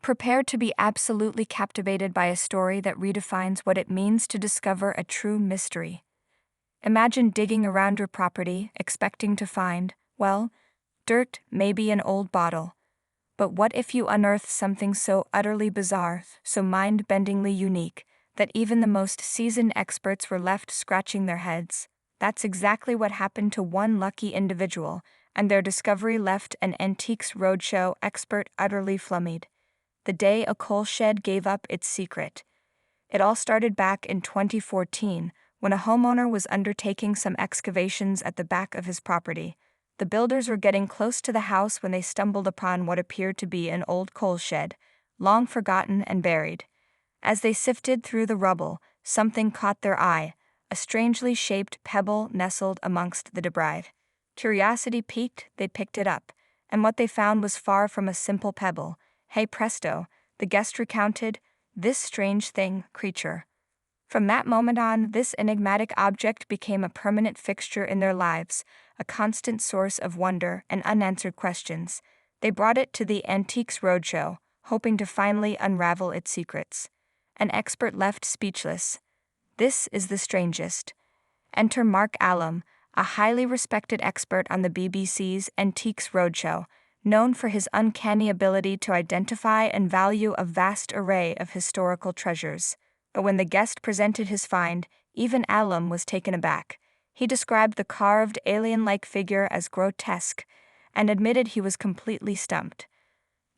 Prepare to be absolutely captivated by a story that redefines what it means to discover a true mystery. Imagine digging around your property, expecting to find, well, dirt, maybe an old bottle. But what if you unearth something so utterly bizarre, so mind-bendingly unique, that even the most seasoned experts were left scratching their heads? That's exactly what happened to one lucky individual, and their discovery left an Antiques Roadshow expert utterly flummied. The day a coal shed gave up its secret. It all started back in 2014, when a homeowner was undertaking some excavations at the back of his property. The builders were getting close to the house when they stumbled upon what appeared to be an old coal shed, long forgotten and buried. As they sifted through the rubble, something caught their eye, a strangely shaped pebble nestled amongst the debris. Curiosity piqued, they picked it up, and what they found was far from a simple pebble. Hey presto, the guest recounted, this strange creature. From that moment on, this enigmatic object became a permanent fixture in their lives, a constant source of wonder and unanswered questions. They brought it to the Antiques Roadshow, hoping to finally unravel its secrets. An expert left speechless. This is the strangest. Enter Mark Allam, a highly respected expert on the BBC's Antiques Roadshow, known for his uncanny ability to identify and value a vast array of historical treasures. But when the guest presented his find, even Allam was taken aback. He described the carved, alien-like figure as grotesque, and admitted he was completely stumped.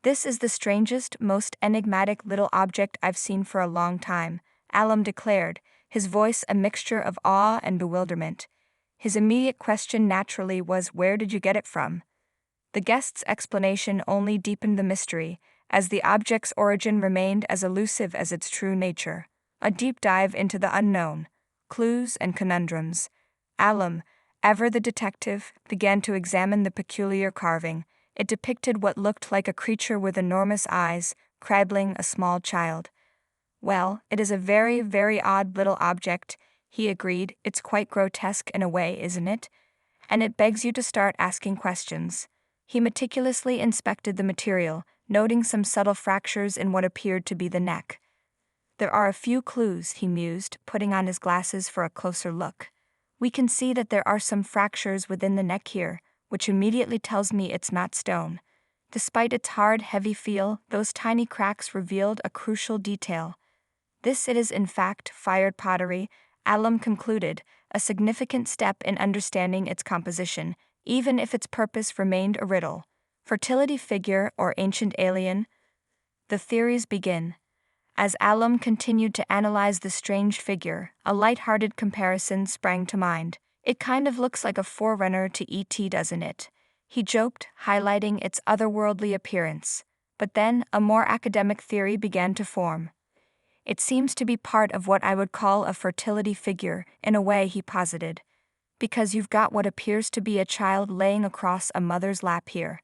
This is the strangest, most enigmatic little object I've seen for a long time, Allam declared, his voice a mixture of awe and bewilderment. His immediate question naturally was, where did you get it from? The guest's explanation only deepened the mystery, as the object's origin remained as elusive as its true nature. A deep dive into the unknown, clues and conundrums. Allam, ever the detective, began to examine the peculiar carving. It depicted what looked like a creature with enormous eyes, cradling a small child. Well, it is a very, very odd little object, he agreed. It's quite grotesque in a way, isn't it? And it begs you to start asking questions. He meticulously inspected the material, noting some subtle fractures in what appeared to be the neck. There are a few clues, he mused, putting on his glasses for a closer look. We can see that there are some fractures within the neck here, which immediately tells me it's not stone. Despite its hard, heavy feel, those tiny cracks revealed a crucial detail. This it is in fact fired pottery, Allam concluded, a significant step in understanding its composition, even if its purpose remained a riddle. Fertility figure or ancient alien? The theories begin. As Allam continued to analyze the strange figure, a light-hearted comparison sprang to mind. It kind of looks like a forerunner to E.T., doesn't it? He joked, highlighting its otherworldly appearance. But then, a more academic theory began to form. It seems to be part of what I would call a fertility figure, in a way, he posited. Because you've got what appears to be a child laying across a mother's lap here.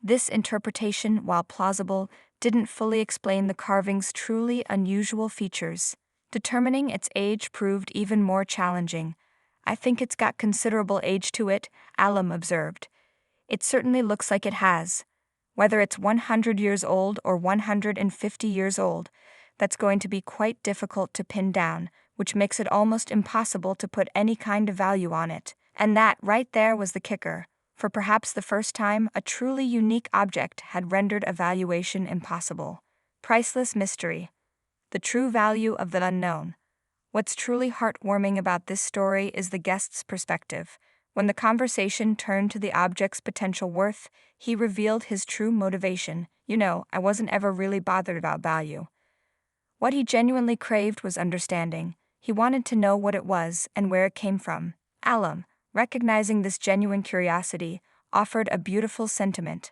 This interpretation, while plausible, didn't fully explain the carving's truly unusual features. Determining its age proved even more challenging. I think it's got considerable age to it, Allam observed. It certainly looks like it has. Whether it's 100 years old or 150 years old, that's going to be quite difficult to pin down, which makes it almost impossible to put any kind of value on it. And that, right there, was the kicker. For perhaps the first time, a truly unique object had rendered a valuation impossible. Priceless mystery. The true value of the unknown. What's truly heartwarming about this story is the guest's perspective. When the conversation turned to the object's potential worth, he revealed his true motivation. I wasn't ever really bothered about value. What he genuinely craved was understanding. He wanted to know what it was and where it came from. Allam, recognizing this genuine curiosity, offered a beautiful sentiment.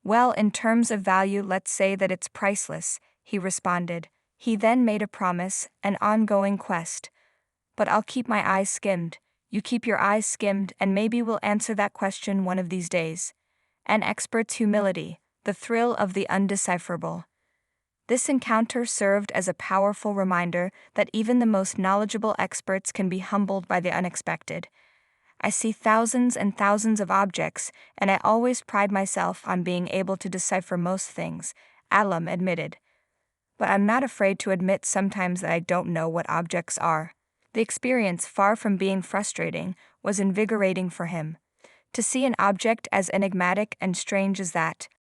Well, in terms of value, let's say that it's priceless, he responded. He then made a promise, an ongoing quest. But I'll keep my eyes skimmed. You keep your eyes skimmed, and maybe we'll answer that question one of these days. An expert's humility, the thrill of the undecipherable. This encounter served as a powerful reminder that even the most knowledgeable experts can be humbled by the unexpected. I see thousands and thousands of objects, and I always pride myself on being able to decipher most things, Alum admitted. But I'm not afraid to admit sometimes that I don't know what objects are. The experience, far from being frustrating, was invigorating for him. To see an object as enigmatic and strange as that,